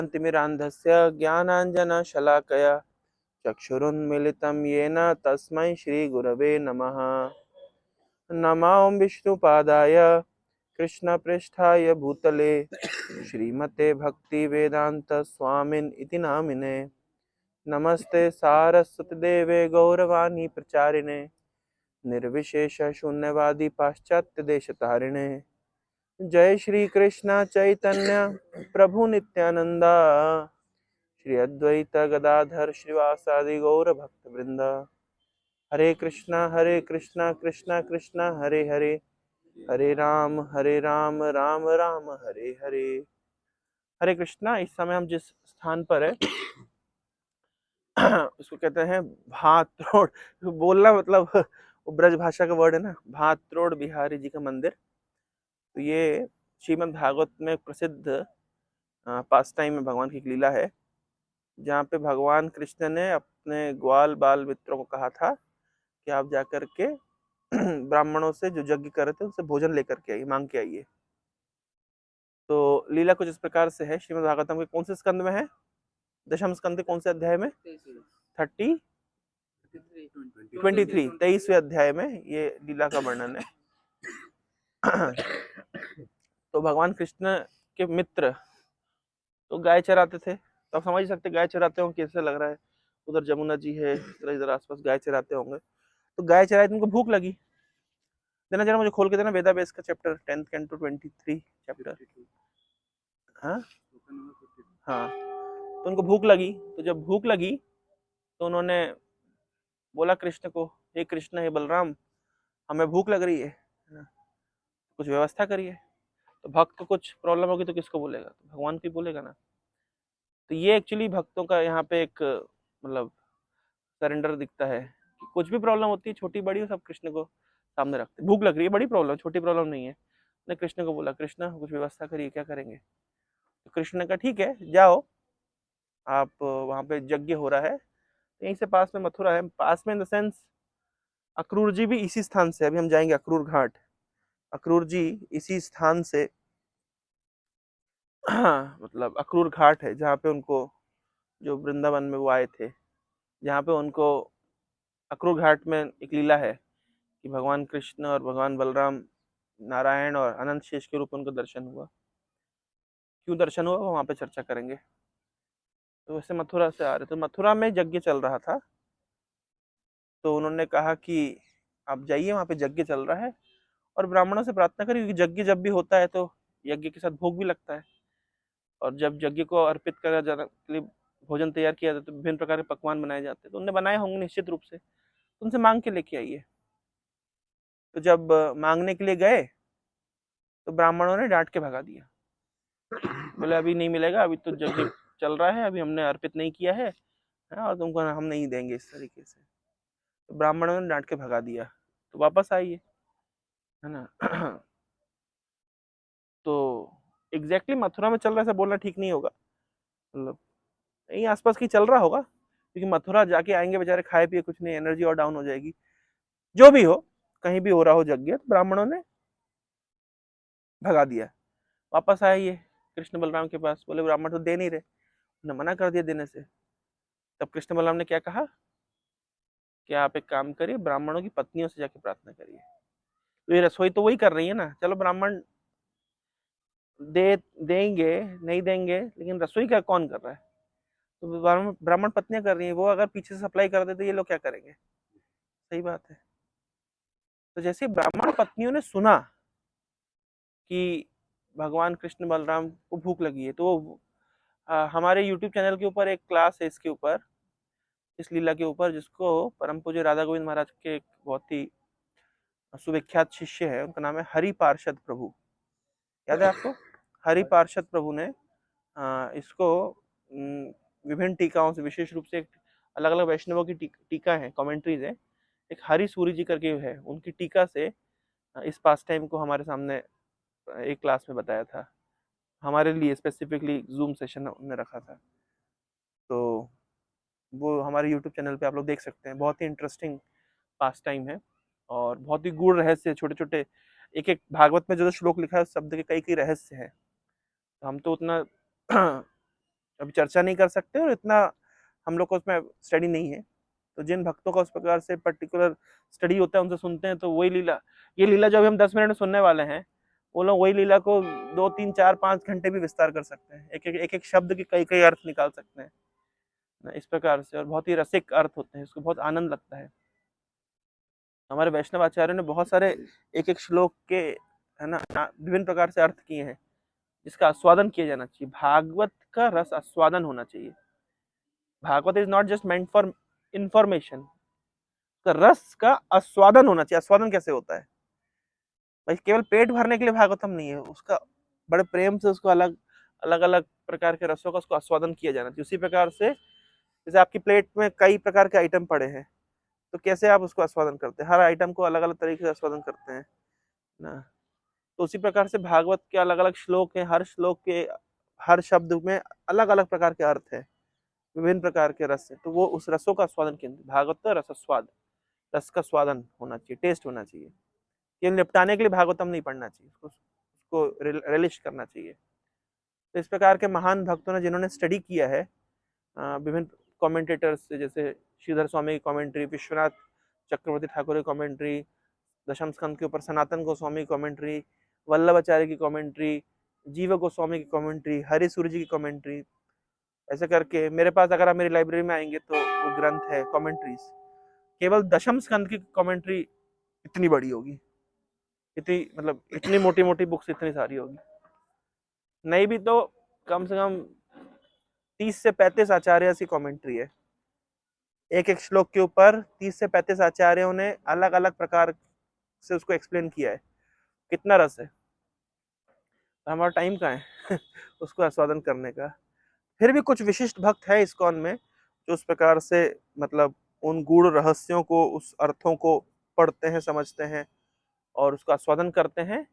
तिमिरान्धस्य ज्ञानाञ्जनशलाकया चक्षुरुन्मीलितं येन तस्मै श्रीगुरवे नमः। नमो विष्णुपादाय कृष्णप्रेष्ठाय भूतले श्रीमते भक्तिवेदान्तस्वामिन् इति नामिने। नमस्ते सारस्वतदेवे गौरवाणी प्रचारिणे निर्विशेषशून्यवादी पाश्चात्यदेशतारिणे। जय श्री कृष्ण चैतन्य प्रभु नित्यानंदा श्री अद्वैत गदाधर श्रीवासादि गौर भक्त वृंदा। हरे कृष्णा कृष्णा कृष्णा हरे हरे, हरे राम राम राम हरे हरे। हरे कृष्णा। इस समय हम जिस स्थान पर है उसको कहते हैं भात्रोड़। बोलना मतलब वो ब्रज भाषा का वर्ड है ना, भात्रोड़ बिहारी जी का मंदिर। तो ये श्रीमद् भागवत में प्रसिद्ध पास टाइम में भगवान की एक लीला है, जहाँ पे भगवान कृष्ण ने अपने ग्वाल बाल मित्रों को कहा था कि आप जाकर के ब्राह्मणों से जो यज्ञ कर रहे थे उनसे भोजन लेकर के आइए, मांग के आइए। तो लीला कुछ इस प्रकार से है। श्रीमद् भागवतम के कौन से स्कंद में है? दशम स्कंद के कौन से अध्याय में? 23वें अध्याय में ये लीला का वर्णन है। तो भगवान कृष्ण के मित्र तो गाय चराते थे, तो आप समझ सकते गाय चराते होंगे कैसे लग रहा है। उधर जमुना जी है, इधर आसपास गाय चराते होंगे। तो गाय चराई तो उनको भूख लगी। देना जरा मुझे खोल के देना वेदा बेस का चैप्टर 10th कैंटो 23 चैप्टर। हाँ हाँ। तो उनको भूख लगी, तो जब भूख लगी तो उन्होंने बोला कृष्ण को, हे कृष्ण हे बलराम, हमें भूख लग रही है ना, कुछ व्यवस्था करिए। तो भक्त को कुछ प्रॉब्लम होगी तो किसको बोलेगा? तो भगवान को ही बोलेगा ना। तो ये एक्चुअली भक्तों का यहाँ पे एक मतलब सरेंडर दिखता है कि कुछ भी प्रॉब्लम होती है, छोटी बड़ी, सब कृष्ण को सामने रखते। भूख लग रही है, बड़ी प्रॉब्लम, छोटी प्रॉब्लम नहीं है। ने कृष्ण को बोला, कृष्ण कुछ व्यवस्था करिए, क्या करेंगे? तो कृष्ण ने कहा ठीक है, जाओ आप, वहाँ पे यज्ञ हो रहा है, यहीं से पास में मथुरा है। पास में इन द सेंस अक्रूर जी भी इसी स्थान से, अभी हम जाएंगे अक्रूर घाट। अक्रूर जी इसी स्थान से मतलब अक्रूर घाट है जहाँ पे उनको, जो वृंदावन में वो आए थे, जहाँ पे उनको अक्रूर घाट में एक लीला है कि भगवान कृष्ण और भगवान बलराम, नारायण और अनंत शेष के रूप में उनको दर्शन हुआ। क्यों दर्शन हुआ वो वहां पे चर्चा करेंगे। तो वैसे मथुरा से आ रहे, तो मथुरा में यज्ञ चल रहा था। तो उन्होंने कहा कि आप जाइए, वहां पे यज्ञ चल रहा है और ब्राह्मणों से प्रार्थना करिए, क्योंकि यज्ञ जब भी होता है तो यज्ञ के साथ भोग भी लगता है। और जब यज्ञ को अर्पित करा जाने के लिए भोजन तैयार किया जाता है तो विभिन्न प्रकार के पकवान बनाए जाते हैं। तो उन्होंने बनाए होंगे निश्चित रूप से, तो उनसे मांग के लेके आइए। तो जब मांगने के लिए गए तो ब्राह्मणों ने डांट के भगा दिया। बोले अभी नहीं मिलेगा, अभी तो यज्ञ चल रहा है, अभी हमने अर्पित नहीं किया है, और तुमको हम नहीं देंगे, इस तरीके से। तो ब्राह्मणों ने डांट के भगा दिया। तो वापस आइए, है ना। तो एग्जैक्टली मथुरा में चल रहा है ऐसा बोलना ठीक नहीं होगा, मतलब यहीं आसपास की चल रहा होगा, क्योंकि मथुरा जाके आएंगे बेचारे, खाए पिए कुछ नहीं, एनर्जी और डाउन हो जाएगी। जो भी हो, कहीं भी हो रहा हो यज्ञ, तो ब्राह्मणों ने भगा दिया। वापस आए ये कृष्ण बलराम के पास, बोले ब्राह्मण तो दे नहीं रहे, उन्होंने मना कर दिया देने से। तब कृष्ण बलराम ने क्या कहा कि आप एक काम करिए, ब्राह्मणों की पत्नियों से जाके प्रार्थना करिए। तो ये रसोई तो वही कर रही है ना, चलो ब्राह्मण दे देंगे नहीं देंगे, लेकिन रसोई का कौन कर रहा है? तो ब्राह्मण पत्नियां कर रही है, वो अगर पीछे से सप्लाई कर देते ये लोग क्या करेंगे? सही बात है। तो जैसे ब्राह्मण पत्नियों ने सुना कि भगवान कृष्ण बलराम को भूख लगी है, तो हमारे YouTube चैनल के ऊपर एक क्लास है इसके ऊपर, इस लीला के ऊपर, जिसको परम पूज्य राधा गोविंद महाराज के एक बहुत ही सुविख्यात शिष्य है, उनका नाम है हरि पार्षद प्रभु। याद है आपको? हरि पार्षद प्रभु ने इसको विभिन्न टीकाओं से, विशेष रूप से अलग अलग वैष्णवों की टीका है, कमेंट्रीज है, एक हरि सूरी जी करके है, उनकी टीका से इस पास टाइम को हमारे सामने एक क्लास में बताया था, हमारे लिए स्पेसिफिकली जूम सेशन उन्होंने रखा था। तो वो हमारे यूट्यूब चैनल पे आप लोग देख सकते हैं। बहुत ही इंटरेस्टिंग पास टाइम है और बहुत ही गूढ़ रहस्य, छोटे छोटे एक एक भागवत में जो श्लोक लिखा है, शब्द के कई कई रहस्य हैं। तो हम तो उतना अभी चर्चा नहीं कर सकते और इतना हम लोग को उसमें स्टडी नहीं है। तो जिन भक्तों का उस प्रकार से पर्टिकुलर स्टडी होता है उनसे सुनते हैं, तो वही लीला, ये लीला जो अभी हम 10 मिनट में सुनने वाले हैं, वो लोग वही लीला को 2 3 4 5 घंटे भी विस्तार कर सकते हैं, एक शब्द के कई कई अर्थ निकाल सकते हैं ना, इस प्रकार से। और बहुत ही रसिक अर्थ होते हैं, इसको बहुत आनंद लगता है। हमारे वैष्णव आचार्यों ने बहुत सारे एक एक श्लोक के, है ना, विभिन्न प्रकार से अर्थ किए हैं, जिसका आस्वादन किया जाना चाहिए। भागवत का रस आस्वादन होना चाहिए। Bhagavat is not just meant for information, रस का आस्वादन होना चाहिए। आस्वादन कैसे होता है भाई? केवल पेट भरने के लिए भागवतम नहीं है, उसका बड़े प्रेम से उसको अलग अलग अलग प्रकार के रसों का उसको आस्वादन किया जाना चाहिए। उसी प्रकार से जैसे आपकी प्लेट में कई प्रकार के आइटम पड़े हैं, तो कैसे आप उसको आस्वादन करते हैं? हर आइटम को अलग अलग तरीके से आस्वादन करते हैं ना। तो उसी प्रकार से भागवत के अलग अलग श्लोक हैं, हर श्लोक के हर शब्द में अलग अलग प्रकार के अर्थ है, विभिन्न प्रकार के रस है। तो वो उस रसों का स्वादन केंद्र, भागवत का रस स्वाद, रस का स्वादन होना चाहिए, टेस्ट होना चाहिए। ये निपटाने के लिए भागवतम नहीं पढ़ना चाहिए, उसको रिलिश करना चाहिए। तो इस प्रकार के महान भक्तों ने जिन्होंने स्टडी किया है, विभिन्न कमेंटेटर्स जैसे श्रीधर स्वामी की कमेंट्री, विश्वनाथ चक्रवर्ती ठाकुर की कमेंट्री, दशम स्कंद के ऊपर सनातन गोस्वामी की कमेंट्री, वल्लभाचार्य की कमेंट्री, जीव गोस्वामी की कमेंट्री, हरि सूर्य जी की कमेंट्री, ऐसे करके मेरे पास अगर आप मेरी लाइब्रेरी में आएंगे तो वो ग्रंथ है कमेंट्रीज, केवल दशम स्कंद की कमेंट्री इतनी बड़ी होगी, इतनी मतलब इतनी मोटी मोटी बुक्स इतनी सारी होगी, नहीं भी तो कम से कम 30 से 35 आचार्य की कमेंट्री है। एक एक श्लोक के ऊपर 30 से 35 आचार्यों ने अलग अलग प्रकार से उसको एक्सप्लेन किया है। कितना रस है, हमारा टाइम कहाँ है उसको आस्वादन करने का। फिर भी कुछ विशिष्ट भक्त है इस्कॉन में जो उस प्रकार से मतलब उन गूढ़ रहस्यों को, उस अर्थों को पढ़ते हैं, समझते हैं और उसका आस्वादन करते हैं,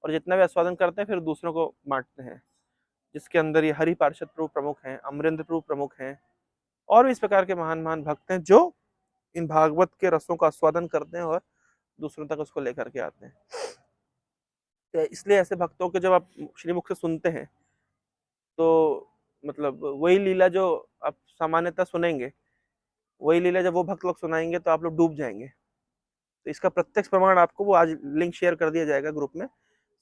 और जितना भी आस्वादन करते हैं फिर दूसरों को बांटते हैं, जिसके अंदर ये हरि पार्षद प्रभु प्रमुख हैं, अमरेंद्र प्रभु प्रमुख हैं, और भी इस प्रकार के महान महान भक्त हैं जो इन भागवत के रसों का आस्वादन करते हैं और दूसरों तक उसको लेकर के आते हैं। तो इसलिए ऐसे भक्तों के जब आप श्रीमुख से सुनते हैं तो मतलब वही लीला जो आप सामान्यतः सुनेंगे, वही लीला जब वो भक्त लोग सुनाएंगे तो आप लोग डूब जाएंगे। तो इसका प्रत्यक्ष प्रमाण आपको, वो आज लिंक शेयर कर दिया जाएगा ग्रुप में,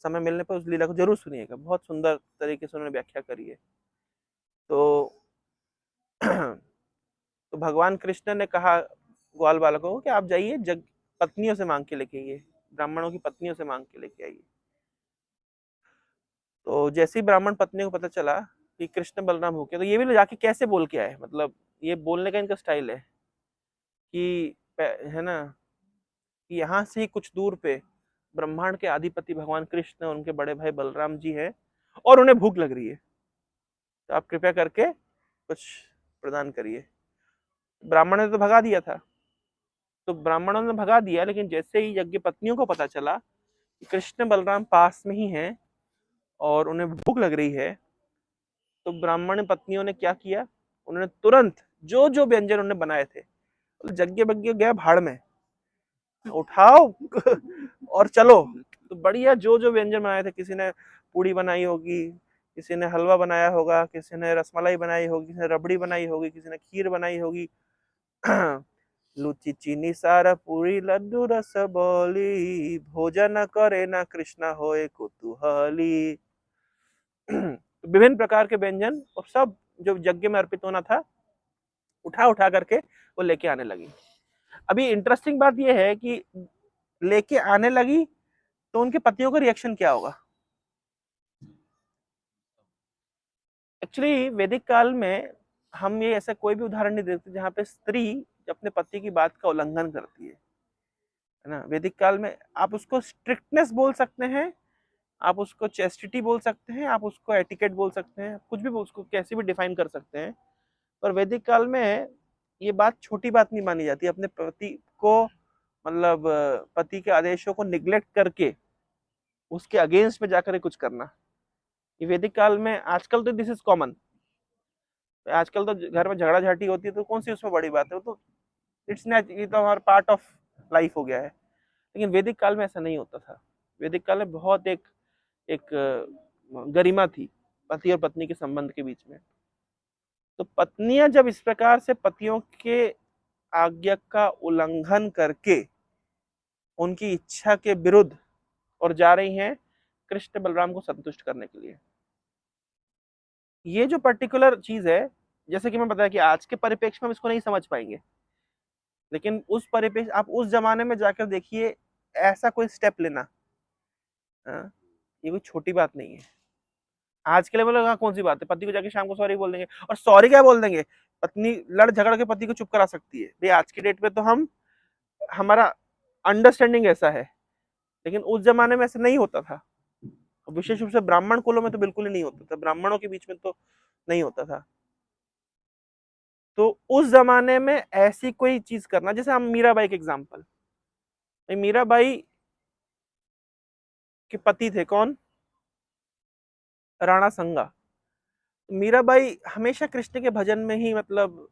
समय मिलने पर उस लीला को जरूर सुनिएगा, बहुत सुंदर तरीके से उन्होंने व्याख्या करी है। तो तो भगवान कृष्ण ने कहा ग्वाल बालकों को कि आप जाइए जग पत्नियों से मांग के लेके आइए, ब्राह्मणों की पत्नियों से मांग के लेके आइए। तो जैसे ही ब्राह्मण पत्नी को पता चला कि कृष्ण बलराम हो गया, तो ये भी जाके कैसे बोल के आए, मतलब ये बोलने का इनका स्टाइल है कि, है ना, कि यहाँ से ही कुछ दूर पे ब्रह्मांड के आधिपति भगवान कृष्ण और उनके बड़े भाई बलराम जी हैं और उन्हें भूख लग रही है, तो आप कृपया करके कुछ प्रदान करिए। ब्राह्मण ने तो भगा दिया था, तो ब्राह्मणों ने भगा दिया, लेकिन जैसे ही यज्ञ पत्नियों को पता चला कि कृष्ण बलराम पास में ही हैं और उन्हें भूख लग रही है, तो ब्राह्मण पत्नियों ने क्या किया, उन्होंने तुरंत जो जो व्यंजन उन्होंने बनाए थे, यज्ञ वज्ञ गया भाड़ में, उठाओ और चलो। तो बढ़िया जो जो व्यंजन बनाए थे, किसी ने पूड़ी बनाई होगी, किसी ने हलवा बनाया होगा, किसी ने रसमलाई बनाई होगी, किसी ने रबड़ी बनाई होगी, किसी ने खीर बनाई होगी लुचि चीनी सारा पूरी लड्डू रस बोली, भोजन करे ना कृष्णा होए कुतूहली विभिन्न प्रकार के व्यंजन और सब जो यज्ञ में अर्पित होना था, उठा उठा करके वो लेके आने लगी। अभी इंटरेस्टिंग बात यह है कि लेके आने लगी तो उनके पतियों का रिएक्शन क्या होगा। एक्चुअली वैदिक काल में हम ये ऐसा कोई भी उदाहरण नहीं देखते जहां पे स्त्री अपने पति की बात का उल्लंघन करती है ना। वैदिक काल में आप उसको स्ट्रिक्टनेस बोल सकते हैं, आप उसको चेस्टिटी बोल सकते हैं, आप उसको एटिकेट बोल सकते हैं, कुछ भी उसको कैसे भी डिफाइन कर सकते हैं, पर वैदिक काल में ये बात छोटी बात नहीं मानी जाती, अपने पति को मतलब पति के आदेशों को निग्लेक्ट करके उसके अगेंस्ट में जाकर कुछ करना, ये वैदिक काल में, आजकल तो दिस इज कॉमन, आजकल तो घर में झगड़ा झाटी होती है तो कौन सी उसमें बड़ी बात है, वो तो इट्स नेट, ये तो हमारा पार्ट ऑफ लाइफ हो गया है। लेकिन वैदिक काल में ऐसा नहीं होता था। वैदिक काल में बहुत एक गरिमा थी पति और पत्नी के संबंध के बीच में। तो पत्नियां जब इस प्रकार से पतियों के आज्ञा का उल्लंघन करके उनकी इच्छा के विरुद्ध और जा रही हैं कृष्ण बलराम को संतुष्ट करने के लिए, ये जो पर्टिकुलर चीज है, जैसे कि मैं बताया कि आज के परिप्रेक्ष्य में हम इसको नहीं समझ पाएंगे, लेकिन उस परिप्रेक्ष्य आप उस जमाने में जाकर देखिए, ऐसा कोई स्टेप लेना, ये कोई छोटी बात नहीं है। आज के लेवल में कौन सी बात है, पति को जाके शाम को सॉरी बोल देंगे, और सॉरी क्या बोल देंगे, पत्नी लड़ झगड़ के पति को चुप करा सकती है भाई, आज के डेट में तो हमारा अंडरस्टैंडिंग ऐसा है, लेकिन उस जमाने में ऐसा नहीं होता था, विशेष रूप से ब्राह्मण कुलों में तो बिल्कुल ही नहीं होता था, ब्राह्मणों के बीच में तो नहीं होता था। तो उस जमाने में ऐसी कोई चीज करना, जैसे हम मीराबाई के एग्जाम्पल, मीराबाई के पति थे कौन, राणा संगा। मीराबाई हमेशा कृष्ण के भजन में ही मतलब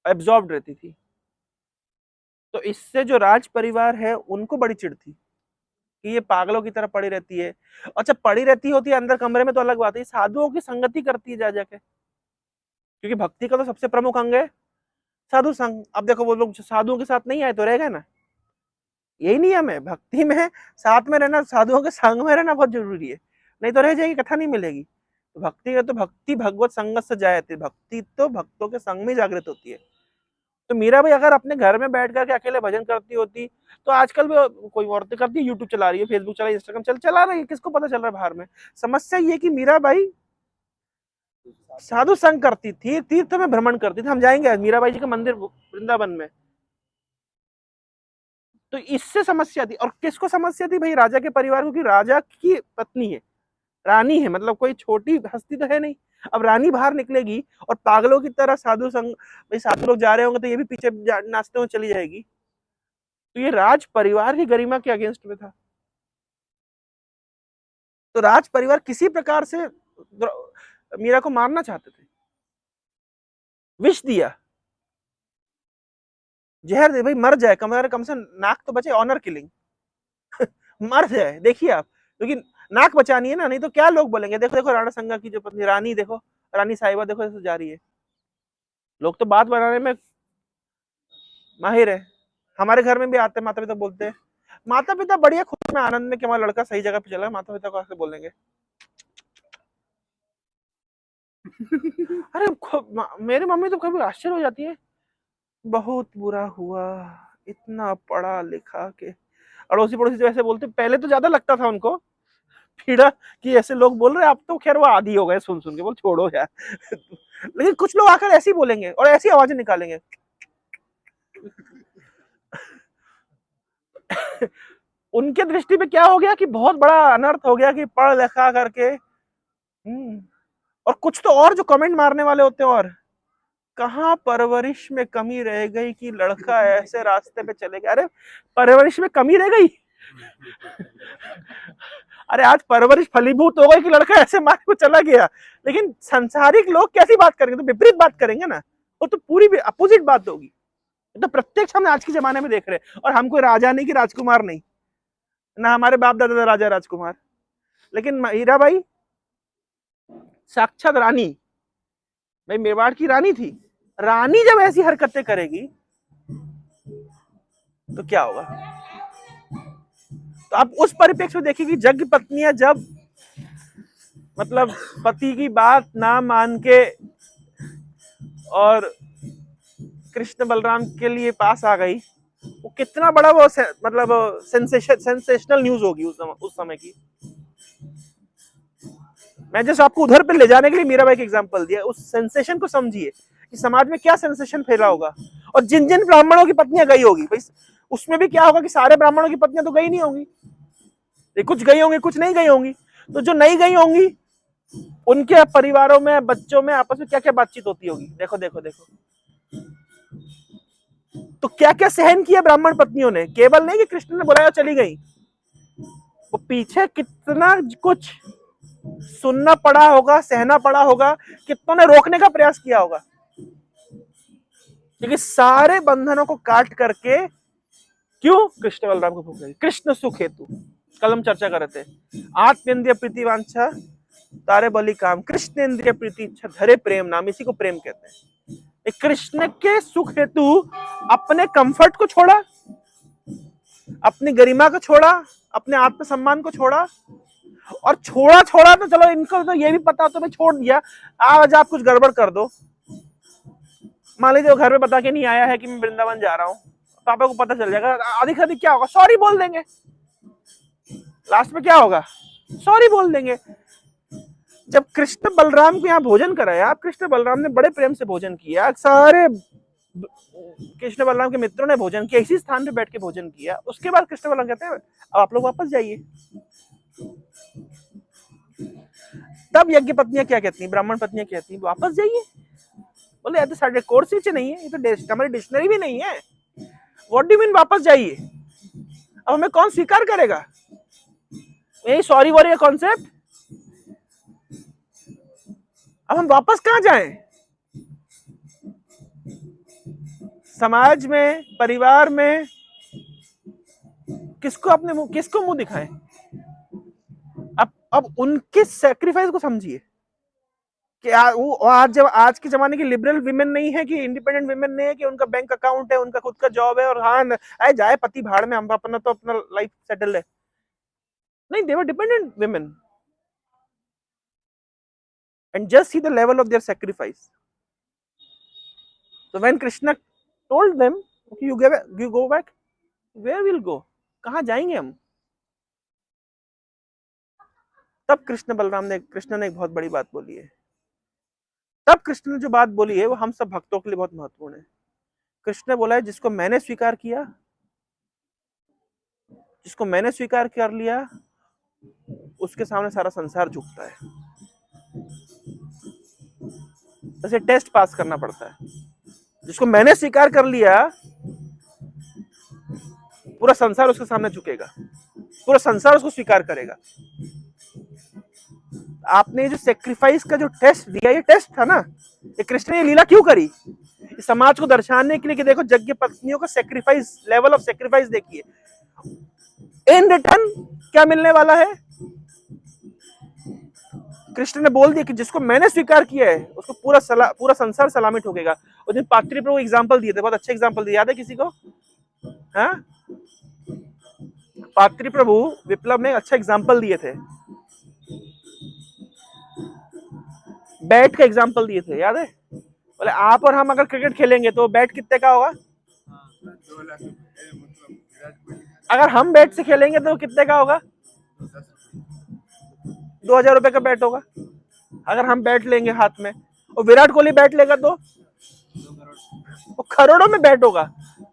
एब्जॉर्ब रहती थी, तो इससे जो राज परिवार है उनको बड़ी चिढ़ थी कि ये पागलों की तरह पड़ी रहती है। अच्छा, पड़ी रहती होती है अंदर कमरे में तो अलग बात है, साधुओं की संगति करती है जा जाके, क्योंकि भक्ति का तो सबसे प्रमुख अंग है साधु संग। अब देखो वो लोग साधुओं के साथ नहीं आए तो रह गए ना, यही नियम है भक्ति में, साथ में रहना, साधुओं के संग में रहना बहुत जरूरी है, नहीं तो रह जाएगी, कथा नहीं मिलेगी। तो भक्ति है तो भक्ति भगवत संगत से जायते, भक्ति तो भक्तों के संग में जागृत होती है। तो मीराबाई अगर अपने घर में बैठ करके अकेले भजन करती होती, तो आजकल भी कोई औरतें करती है, यूट्यूब चला रही है, फेसबुक चला रही है, इंस्टाग्राम चला रही है, किसको पता चल रहा है बाहर में। समस्या ये कि मीराबाई साधु संग करती थी, तीर्थ में भ्रमण करती थी, हम जाएंगे आज मीराबाई जी का मंदिर वृंदावन में, तो इससे समस्या थी। और किसको समस्या थी भाई, राजा के परिवार को, कि राजा की पत्नी है, रानी है, मतलब कोई छोटी हस्ती तो है नहीं। अब रानी बाहर निकलेगी और पागलों की तरह साधु संग, भाई साधु लोग जा रहे होंगे तो ये भी पीछे नाचते हुए चली जाएगी, तो ये राज परिवार की गरिमा के अगेंस्ट में था। तो राज परिवार किसी प्रकार से मीरा को मारना चाहते थे, विष दिया, जहर दे भाई, मर जाए, कम से नाक तो बचे, ऑनर किलिंग मर जाए, देखिए आप, क्योंकि नाक बचानी है ना, नहीं तो क्या लोग बोलेंगे, देखो देखो राणा संगा की जो पत्नी रानी, देखो रानी साहिबा देखो ऐसे जा रही है। लोग तो बात बनाने में माहिर है, हमारे घर में भी आते हैं, माता पिता बोलते हैं, माता पिता बढ़िया खुश में आनंद में कि हमारा लड़का सही जगह पे चला है, माता पिता को ऐसे बोलेंगे अरे मेरी मम्मी तो कभी आश्चर्य हो जाती है, बहुत बुरा हुआ, इतना पढ़ा लिखा के, अड़ोसी पड़ोसी जो ऐसे बोलते, पहले तो ज्यादा लगता था उनको पीड़ा कि ऐसे लोग बोल रहे हैं, अब तो खैर वो आदी हो गए सुन सुन के, बोल छोड़ो यार लेकिन कुछ लोग आकर ऐसे ही बोलेंगे और ऐसी आवाजें निकालेंगे उनके दृष्टि में क्या हो गया कि बहुत बड़ा अनर्थ हो गया कि पढ़ लिखा करके और कुछ तो और जो कमेंट मारने वाले होते हैं, और कहाँ परवरिश में कमी रह गई कि लड़का ऐसे रास्ते पे चले गया। अरे परवरिश में कमी रह गई अरे आज परवरिश फलीभूत हो गई कि लड़का ऐसे मार को चला गया, लेकिन संसारिक लोग कैसी बात करेंगे, तो विपरीत बात करेंगे ना, वो तो पूरी अपोजिट बात होगी। तो प्रत्यक्ष हम आज के जमाने में देख रहे हैं, और हम कोई राजा नहीं कि राजकुमार नहीं, ना हमारे बाप दादा राजा राजकुमार, लेकिन हीराबाई साक्षात रानी, भाई मेवाड़ की रानी थी, रानी जब ऐसी हरकतें करेगी तो क्या होगा। तो आप उस परिप्रेक्ष्य में देखिए कि यज्ञ पत्नियां जब मतलब पति की बात ना मान के और कृष्ण बलराम के लिए पास आ गई, वो कितना बड़ा वो मतलब सेंसेशनल न्यूज होगी उस समय की। मैं जैसे आपको उधर पे ले जाने के लिए मीराबाई का एग्जांपल दिया, उस सेंसेशन को समझिए कि समाज में क्या सेंसेशन फैला होगा, और जिन जिन ब्राह्मणों की पत्नियां गई होगी भाई, उसमें भी क्या होगा कि सारे ब्राह्मणों की पत्नियां तो गई नहीं होंगी, कुछ गई होंगी कुछ नहीं गई होंगी, तो जो नहीं गई होंगी उनके परिवारों में बच्चों में आपस में क्या क्या बातचीत होती होगी, देखो देखो देखो। तो क्या क्या सहन किया ब्राह्मण पत्नियों ने, केवल नहीं कि कृष्ण ने बुलाया चली गई, वो पीछे कितना कुछ सुनना पड़ा होगा, सहना पड़ा होगा, कितनों ने रोकने का प्रयास किया होगा, क्योंकि सारे बंधनों को काट करके क्यों कृष्ण बलराम को भूख लगी, कृष्ण सुख हेतु। कल हम चर्चा कर रहे थे, आत्मेन्द्रिय प्रीति वांछा तारे बलि काम, कृष्ण इंद्रिय प्रीति इच्छा धरे प्रेम नाम, इसी को प्रेम कहते हैं। कृष्ण के सुख हेतु अपने कंफर्ट को छोड़ा, अपनी गरिमा को छोड़ा, अपने आत्मसम्मान को छोड़ा, और छोड़ा छोड़ा तो चलो इनको तो ये भी पता तो मैं छोड़ दिया, आज आप कुछ गड़बड़ कर दो, मान लीजिए वो घर में बता के नहीं आया है कि मैं वृंदावन जा रहा हूँ, पापा को पता चल जाएगा, अधिक अधिक क्या होगा, सॉरी बोल देंगे, लास्ट में क्या होगा, सॉरी बोल देंगे। जब कृष्ण बलराम को यहाँ भोजन कराया, आप कृष्ण बलराम ने बड़े प्रेम से भोजन किया, सारे कृष्ण बलराम के मित्रों ने भोजन किया, इसी स्थान पे बैठ के भोजन किया, उसके बाद कृष्ण बलराम कहते हैं अब आप लोग वापस जाइए। तब यज्ञ पत्नियां क्या कहती हैं, ब्राह्मण पत्नियां कहती हैं वापस जाइए, बोले यार तो साढ़े कोर्स नीचे नहीं है, ये तो हमारी डिक्शनरी भी नहीं है, व्हाट डू मीन वापस जाइए, अब हमें कौन स्वीकार करेगा, यही सॉरी वॉरी का कॉन्सेप्ट, अब हम वापस कहां जाएं, समाज में, परिवार में किसको अपने मुंह, किसको मुंह दिखाएं। अब उनके सैक्रिफाइस को समझिए कि वो आज के जमाने की लिबरल विमेन नहीं है, कि इंडिपेंडेंट विमेन नहीं है, कि उनका बैंक अकाउंट है, उनका खुद का जॉब है, और हाँ जाए पति भाड़ में, हम अपना तो अपना लाइफ सेटल है, नहीं, they were dependent women, and just see the level of their sacrifice. So when Krishna told them, okay, you go back, where we'll go, कहाँ जाएंगे हम, तब कृष्ण ने एक बहुत बड़ी बात बोली है, तब कृष्ण ने जो बात बोली है वो हम सब भक्तों के लिए बहुत महत्वपूर्ण है। कृष्ण ने बोला है जिसको मैंने स्वीकार किया, जिसको मैंने स्वीकार कर लिया, उसके सामने सारा संसार झुकता है, जैसे टेस्ट पास करना पड़ता है, जिसको मैंने स्वीकार कर लिया पूरा संसार उसके सामने झुकेगा, पूरा संसार उसको स्वीकार करेगा। आपने जो सेक्रीफाइस का जो टेस्ट दिया, ये टेस्ट था ना, ये कृष्ण ने लीला क्यों करी, समाज को दर्शाने के लिए कि देखो यज्ञ पत्नियों का सेक्रीफाइस, लेवल ऑफ सेक्रीफाइस देखिए, इन रिटर्न क्या मिलने वाला है। कृष्ण ने बोल दिया कि जिसको मैंने स्वीकार किया है उसको पूरा संसार सलामी ठोकेगा। उस दिन पात्री प्रभु एग्जाम्पल दिए थे, बहुत अच्छे एग्जाम्पल दिए, याद है किसी को? हाँ, पात्री प्रभु विप्लव में अच्छा एग्जाम्पल दिए थे, बैट का एग्जाम्पल दिए थे, याद है? बोले आप और हम अगर क्रिकेट खेलेंगे तो बैट कितने का होगा, अगर हम बैट से खेलेंगे तो कितने का होगा, 2000 रुपए का बैट होगा। अगर हम बैट लेंगे हाथ में और विराट कोहली बैट लेगा तो वो करोड़ों में बैट होगा।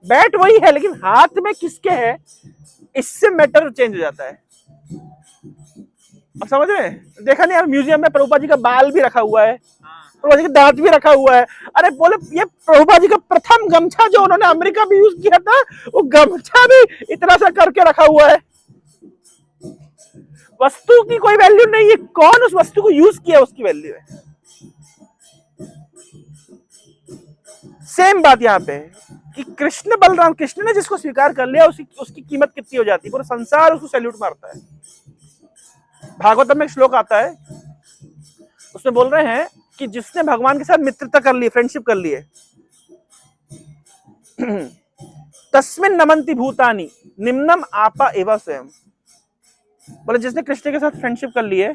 बैट वही है लेकिन हाथ में किसके है, इससे मैटर चेंज हो जाता है। समझ रहे हैं? देखा नहीं यार, म्यूजियम में प्रभुपाद जी का बाल भी रखा हुआ है, प्रभुपाद जी का दांत भी रखा हुआ है। अरे बोले ये प्रभुपाद जी का प्रथम गमछा जो उन्होंने अमेरिका में यूज किया था, वो गमछा भी इतना सा करके रखा हुआ है। वस्तु की कोई वैल्यू नहीं है, कौन उस वस्तु को यूज किया उसकी वैल्यू है। सेम बात यहाँ पे कि कृष्ण बलराम, कृष्ण ने जिसको स्वीकार कर लिया उसकी कीमत कितनी हो जाती है, पूरा संसार उसको सैल्यूट मारता है। भागवतम में एक श्लोक आता है, उसमें बोल रहे हैं कि जिसने भगवान के साथ मित्रता कर ली, फ्रेंडशिप कर ली है, तस्मिन् नमन्ति भूतानि निम्नम आपा एव स्वयं। बोले जिसने कृष्ण के साथ फ्रेंडशिप कर ली है,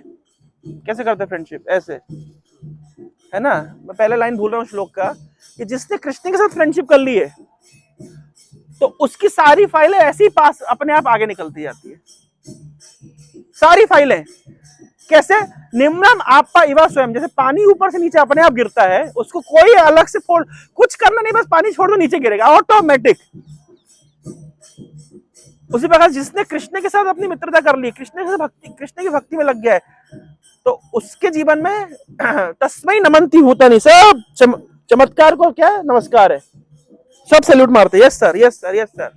कैसे करते फ्रेंडशिप, ऐसे है ना, मैं पहले लाइन भूल रहा हूँ श्लोक का, कि जिसने कृष्ण के साथ फ्रेंडशिप कर ली है तो उसकी सारी फाइलें ऐसे ही पास अपने आप आगे निकलती जाती है, सारी फाइलें। कैसे? निम्नम आपा इवा स्वयं, जैसे पानी ऊपर से नीचे अपने आप गिरता है, उसको कोई अलग से फोड़, कुछ करना नहीं, बस पानी छोड़ दो नीचे गिरेगा ऑटोमेटिक। उसी प्रकार जिसने कृष्ण के साथ अपनी मित्रता कर ली, कृष्ण की भक्ति में लग गया है, तो उसके जीवन में तस्मै नमन्ति भूतानि, सब चमत्कार को क्या नमस्कार है, सब सैल्यूट मारते, yes sir, yes sir, yes sir.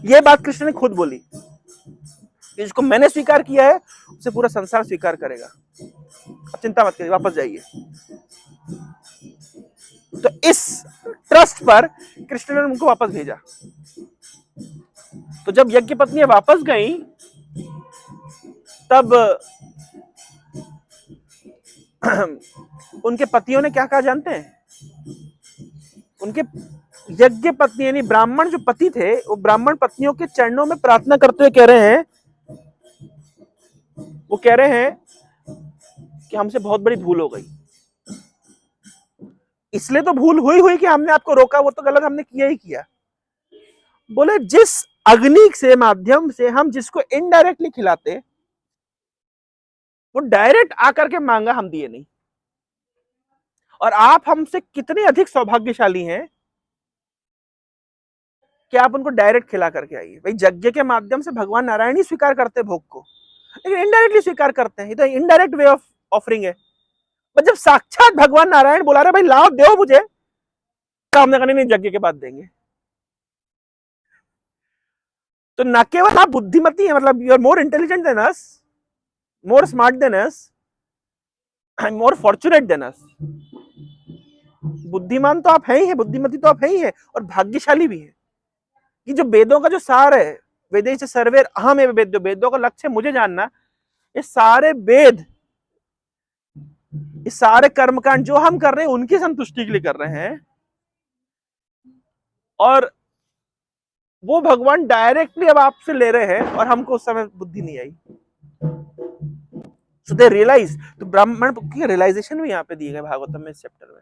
ये बात कृष्ण ने खुद बोली कि जिसको मैंने स्वीकार किया है उसे पूरा संसार स्वीकार करेगा। अब चिंता मत करिए, वापस जाइए। तो इस ट्रस्ट पर कृष्ण ने उनको वापस भेजा। तो जब यज्ञ पत्नियां वापस गई तब उनके पतियों ने क्या कहा जानते हैं? उनके यज्ञ पत्नी यानी ब्राह्मण जो पति थे, वो ब्राह्मण पत्नियों के चरणों में प्रार्थना करते हुए कह रहे हैं, वो कह रहे हैं कि हमसे बहुत बड़ी भूल हो गई। इसलिए तो भूल हुई हुई कि हमने आपको रोका, वो तो गलत हमने किया ही किया। बोले जिस अग्नि से माध्यम से हम जिसको इनडायरेक्टली खिलाते, वो डायरेक्ट आकर के मांगा, हम दिए नहीं। और आप हमसे कितने अधिक सौभाग्यशाली हैं कि आप उनको डायरेक्ट खिला करके आइए। भाई यज्ञ के माध्यम से भगवान नारायण ही स्वीकार करते भोग को, लेकिन इनडायरेक्टली स्वीकार करते हैं। ये तो इनडायरेक्ट वे ऑफ ऑफरिंग है। पर जब साक्षात भगवान नारायण बुला रहे भाई लाओ दो मुझे, सामने करने नहीं, यज्ञ के बाद देंगे। तो न केवल आप बुद्धिमती है, मतलब you are more intelligent than us, more smart than us, more fortunate than us. बुद्धिमान तो आप है ही है, बुद्धिमती तो आप है ही है, और भाग्यशाली भी है कि जो वेदों का जो सार है, वेदे से सर्वे अहम एव वेद्यो, वेदों का लक्ष्य है मुझे जानना। ये सारे वेद, ये सारे कर्मकांड जो हम कर रहे हैं उनकी संतुष्टि के लिए कर रहे हैं, और वो भगवान डायरेक्टली अब आपसे ले रहे हैं, और हमको उस समय बुद्धि नहीं आई। सो दे रियलाइज, तो ब्राह्मण की रियलाइजेशन भी यहाँ पे दिए गए भागवतम में इस चैप्टर में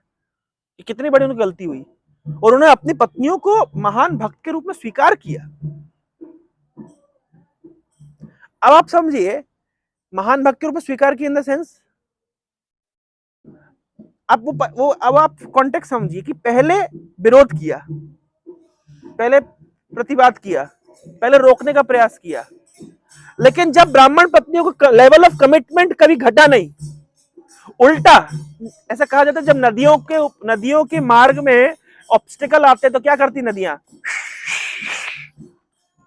कि कितनी बड़ी उनकी गलती हुई, और उन्होंने अपनी पत्नियों को महान भक्त के रूप में स्वीकार किया। अब आप समझिए, महान भक्त के रूप में स्वीकार किया इन द सेंस, आप वो अब आप कॉन्टेक्स्ट समझिए कि पहले विरोध किया, पहले प्रतिवाद किया, पहले रोकने का प्रयास किया, लेकिन जब ब्राह्मण पत्नियों का लेवल ऑफ कमिटमेंट कभी घटा नहीं, उल्टा ऐसा कहा जाता है जब नदियों के मार्ग में ऑब्स्टिकल आते तो क्या करती नदियां,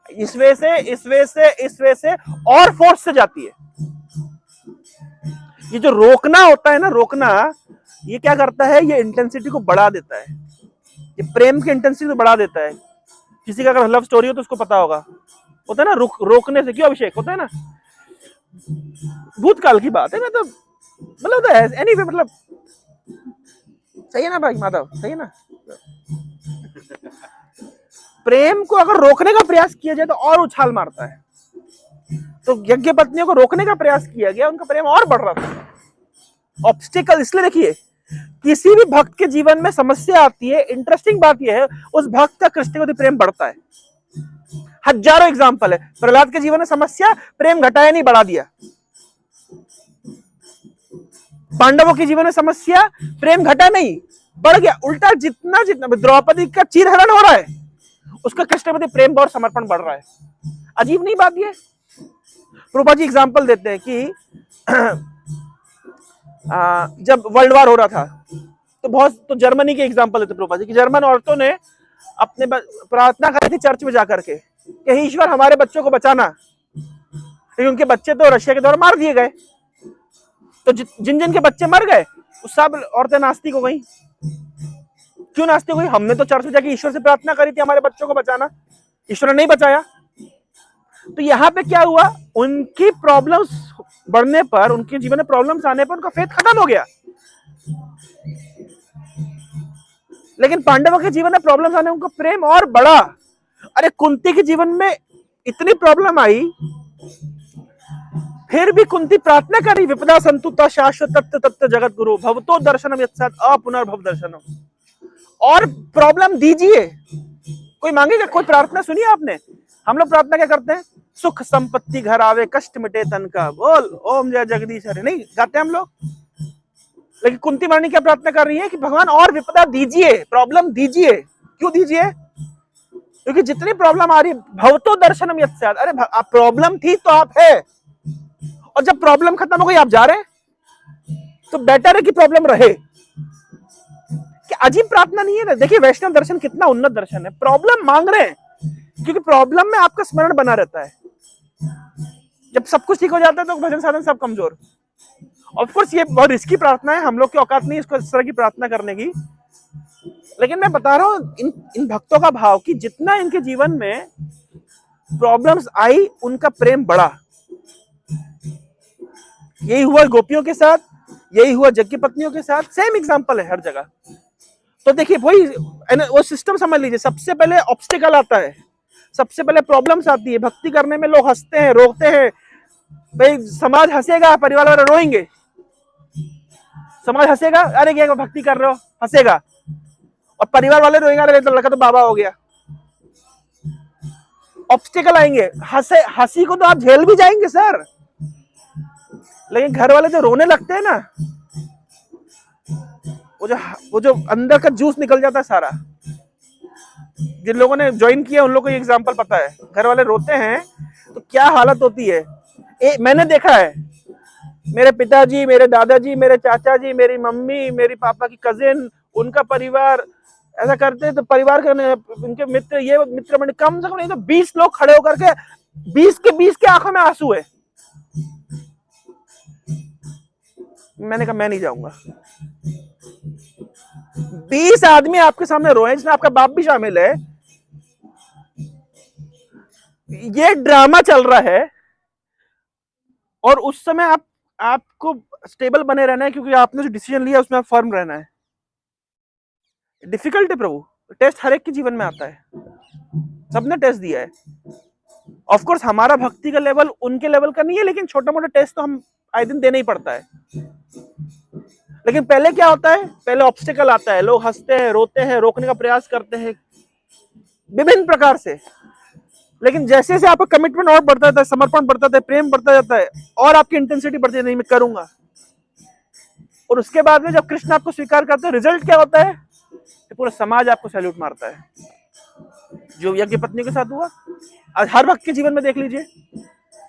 इस वे से और फोर्स से जाती है। ये जो रोकना होता है ना, रोकना, ये क्या करता है, ये इंटेंसिटी को बढ़ा देता है, ये प्रेम की इंटेंसिटी को बढ़ा देता है। किसी का अगर लव स्टोरी हो तो उसको पता होगा, होता है ना, रोकने से क्यों अभिषेक होता है ना, भूतकाल की बात है, मतलब एनीवे, मतलब सही है ना भाई माधव, सही है ना। प्रेम को अगर रोकने का प्रयास किया जाए तो और उछाल मारता है, तो यज्ञ पत्नियों को रोकने का प्रयास किया गया, उनका प्रेम और बढ़ रहा था। ऑब्स्टिकल, इसलिए देखिए किसी भी भक्त के जीवन में समस्या आती है, इंटरेस्टिंग बात यह है उस भक्त का कृष्ण के प्रति प्रेम बढ़ता है। हजारों एग्जाम्पल है, प्रहलाद के जीवन में समस्या, प्रेम घटाया नहीं बढ़ा दिया। पांडवों के जीवन में समस्या, प्रेम घटा नहीं बढ़ गया, उल्टा जितना द्रौपदी का चीरहरण हो रहा है, उसका कृष्ण के प्रति प्रेम और समर्पण बढ़ रहा है। अजीब नहीं बात ये? प्रभुपाद जी एग्जाम्पल देते हैं कि जब वर्ल्ड वार हो रहा था तो जर्मनी के एग्जाम्पल देते प्रभुपाद जी कि जर्मन औरतों ने अपने प्रार्थना करी थी चर्च में जाकर के कि ईश्वर हमारे बच्चों को बचाना, क्योंकि उनके बच्चे तो रशिया के द्वारा मार दिए गए। तो जिन जिन के बच्चे मर गए उस सब औरतें नास्तिक हो गई। क्यों नास्तिक हो गई? हमने तो चर्च में जाके ईश्वर से प्रार्थना करी थी हमारे बच्चों को बचाना, ईश्वर ने नहीं बचाया। तो यहाँ पे क्या हुआ, उनकी प्रॉब्लम्स बढ़ने पर, उनके जीवन में प्रॉब्लम्स आने पर उनका फेथ खत्म हो गया। लेकिन पांडवों के जीवन में प्रॉब्लम्स आने उनका प्रेम और बढ़ा। अरे कुंती के जीवन में इतनी प्रॉब्लम आई, फिर भी कुंती प्रार्थना करी, विपदा संतुता शाश्वत तत्व तत्व जगत गुरु भवतो दर्शनम यत्सत अपुनर्भव दर्शनम। और प्रॉब्लम दीजिए, कोई मांगेगा? कोई प्रार्थना सुनिए आपने? हम लोग प्रार्थना क्या करते हैं, सुख संपत्ति घर आवे कष्ट मिटे तन का, बोल ओम जय जगदीश हरे, नहीं गाते हम लोग। लेकिन कुंती महारानी क्या प्रार्थना कर रही है कि भगवान और विपदा दीजिए, प्रॉब्लम दीजिए। क्यों दीजिए? क्योंकि जितनी प्रॉब्लम आ रही है, भवतो दर्शनम यत्सत, अरे प्रॉब्लम थी तो आप है, और जब प्रॉब्लम खत्म हो गई आप जा रहे हैं, तो बेटर है कि प्रॉब्लम रहे। कि अजीब प्रार्थना नहीं है ना? देखिए वैष्णव दर्शन कितना उन्नत दर्शन है, प्रॉब्लम मांग रहे हैं क्योंकि प्रॉब्लम में आपका स्मरण बना रहता है। जब सब कुछ ठीक हो जाता है तो भजन साधन सब कमजोर। ऑफ कोर्स ये बहुत रिस्की प्रार्थना है, हम लोग की औकात नहीं इसको इस तरह की प्रार्थना करने की, लेकिन मैं बता रहा हूं इन भक्तों का भाव कि जितना इनके जीवन में प्रॉब्लम्स आई उनका प्रेम बढ़ा। यही हुआ गोपियों के साथ, यही हुआ जग की पत्नियों के साथ, सेम एग्जांपल है हर जगह। तो देखिए वही वो सिस्टम समझ लीजिए, सबसे पहले ऑब्स्टिकल आता है, सबसे पहले प्रॉब्लम्स आती है भक्ति करने में, लोग हंसते हैं, रोकते हैं, भाई समाज हंसेगा, परिवार वाले रोएंगे, समाज हंसेगा, अरे क्या भक्ति कर रहे हो, हंसेगा, और परिवार वाले रोएंगे, अरे तो लड़का तो बाबा हो गया। ऑब्स्टिकल आएंगे, हंसी को तो आप झेल भी जाएंगे सर, लेकिन घर वाले जो रोने लगते हैं ना, वो जो अंदर का जूस निकल जाता है सारा। जिन लोगों ने ज्वाइन किया उन लोगों को ये एग्जांपल पता है, घर वाले रोते हैं तो क्या हालत होती है। मैंने देखा है, मेरे पिताजी, मेरे दादाजी, मेरे चाचा जी, मेरी मम्मी, मेरी पापा की कजिन, उनका परिवार ऐसा करते हैं, तो परिवार के उनके मित्र, ये मित्र मंडली, कम से कम नहीं तो 20 लोग खड़े होकर के 20 के आंखों में आंसू है। मैंने कहा मैं नहीं जाऊंगा। 20 आदमी आपके सामने रोए, जिसमें आपका बाप भी शामिल है, ये ड्रामा चल रहा है, और उस समय आपको स्टेबल बने रहना है, क्योंकि आपने जो डिसीजन लिया उसमें आप फर्म रहना है। डिफिकल्ट है प्रभु, टेस्ट हर एक के जीवन में आता है, सबने टेस्ट दिया है। ऑफ कोर्स हमारा भक्ति का लेवल उनके लेवल का नहीं है, लेकिन छोटा मोटा टेस्ट तो हम आए दिन देना ही पड़ता है। लेकिन पहले क्या होता है, पहले ऑब्स्टिकल आता है, लोग हंसते हैं, रोते हैं, रोकने का प्रयास करते हैं विभिन्न प्रकार से, लेकिन जैसे जैसे आपका कमिटमेंट और बढ़ता जाता है, समर्पण बढ़ता जाता है, प्रेम बढ़ता जाता है, और आपकी इंटेंसिटी बढ़ती है, नहीं मैं करूंगा। और उसके बाद में जब कृष्ण आपको स्वीकार करते हैं, रिजल्ट क्या होता है, पूरा समाज आपको सैल्यूट मारता है, जो यज्ञ पत्नी के साथ हुआ। आज हर भक्त के जीवन में देख लीजिए,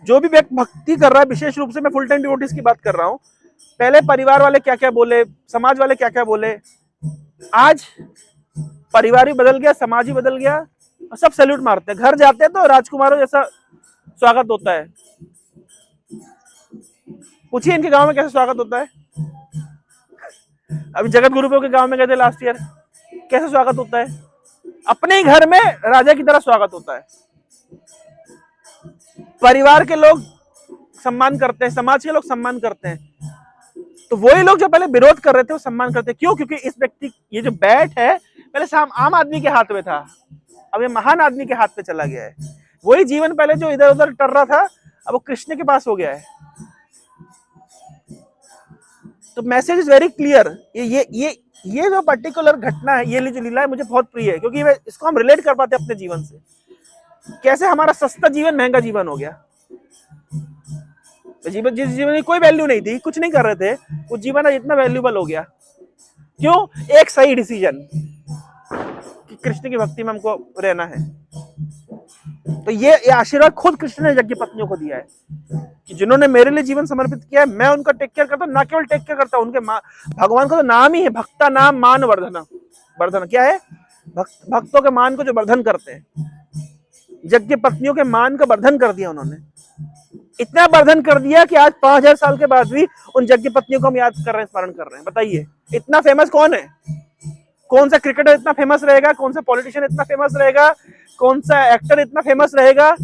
जो भी व्यक्ति भक्ति कर रहा है, विशेष रूप से मैं फुल टाइम डिवोटीज की बात कर रहा हूं, पहले परिवार वाले क्या क्या बोले, समाज वाले क्या क्या बोले, आज परिवार भी बदल गया, समाज ही बदल गया, और सब सैल्यूट मारते हैं। घर जाते हैं तो राजकुमारों जैसा स्वागत होता है। पूछिए इनके गांव में कैसे स्वागत होता है। अभी जगत गुरु के गांव में गए थे लास्ट ईयर, कैसे स्वागत होता है, अपने ही घर में राजा की तरह स्वागत होता है। परिवार के लोग सम्मान करते हैं, समाज के लोग सम्मान करते हैं, तो वही लोग जो पहले विरोध कर रहे थे वो सम्मान करते हैं। क्यों? क्योंकि इस व्यक्ति, ये जो बैट है पहले आम आदमी के हाथ में था, अब ये महान आदमी के हाथ पे चला गया है। वही जीवन पहले जो इधर उधर टर रहा था, अब वो कृष्ण के पास हो गया है। तो मैसेज इज वेरी क्लियर। ये जो पर्टिकुलर घटना है, ये जो लीला है, मुझे बहुत प्रिय है, क्योंकि इसको हम रिलेट कर पाते अपने जीवन से, कैसे हमारा सस्ता जीवन महंगा जीवन हो गया। जीवन, जिस जीवन की कोई वैल्यू नहीं थी, कुछ नहीं कर रहे थे, वो जीवन इतना वैल्यूबल हो गया। क्यों? एक सही डिसीजन कि कृष्ण की भक्ति में हमको रहना है। तो ये आशीर्वाद खुद कृष्ण ने यज्ञ पत्नियों को दिया है कि जिन्होंने मेरे लिए जीवन समर्पित किया है, मैं उनका टेक केयर करता हूँ। ना केवल टेक केयर करता हूँ, उनके भगवान का तो नाम ही है भक्ता नाम मान वर्धना। वर्धना क्या है? भक्तों के मान को जो वर्धन करते हैं। यज्ञ पत्नियों के मान का वर्धन कर दिया उन्होंने, इतना वर्धन कर दिया कि आज 5000 साल के बाद भी उन यज्ञ पत्नियों को हम याद कर रहे हैं, स्मरण कर रहे हैं। बताइए इतना फेमस कौन है? कौन सा क्रिकेटर इतना फेमस रहेगा, कौन सा पॉलिटिशियन इतना फेमस रहेगा, कौन सा एक्टर इतना फेमस रहेगा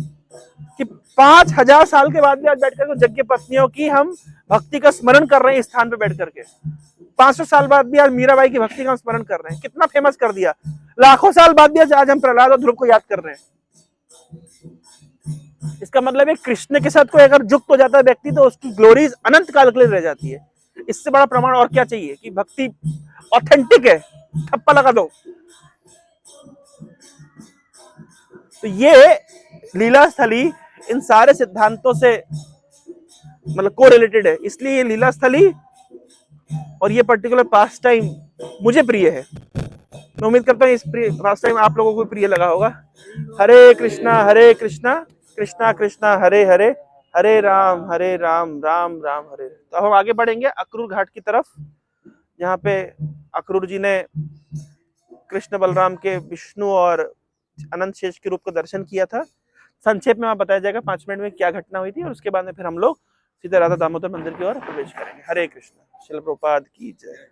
कि 5000 साल के बाद भी आज बैठकर यज्ञ पत्नियों की हम भक्ति का स्मरण कर रहे हैं, इस स्थान पे बैठ करके। 500 साल बाद भी आज मीराबाई की भक्ति का हम स्मरण कर रहे हैं। कितना फेमस कर दिया। लाखों साल बाद भी आज हम प्रहलाद और ध्रुव को याद कर रहे हैं। इसका मतलब है कृष्ण के साथ कोई अगर युक्त हो जाता है व्यक्ति, तो उसकी ग्लोरीज अनंत काल के लिए रह जाती है। इससे बड़ा प्रमाण और क्या चाहिए कि भक्ति ऑथेंटिक है। ठप्पा लगा दो। तो ये लीला स्थली इन सारे सिद्धांतों से मतलब को रिलेटेड है, इसलिए ये लीला स्थली और ये पर्टिकुलर पास टाइम मुझे प्रिय है। मैं उम्मीद करता हूँ इस पास टाइम आप लोगों को प्रिय लगा होगा। हरे कृष्णा कृष्णा कृष्णा हरे हरे, हरे राम राम राम हरे। तो हम आगे बढ़ेंगे अक्रूर घाट की तरफ, जहाँ पे अक्रूर जी ने कृष्ण बलराम के विष्णु और अनंत शेष के रूप को दर्शन किया था। संक्षेप में बताया जाएगा 5 मिनट में क्या घटना हुई थी, और उसके बाद में फिर हम लोग सीधे राधा दामोदर मंदिर की ओर प्रवेश करेंगे। हरे कृष्ण। श्रील प्रभुपाद की जय।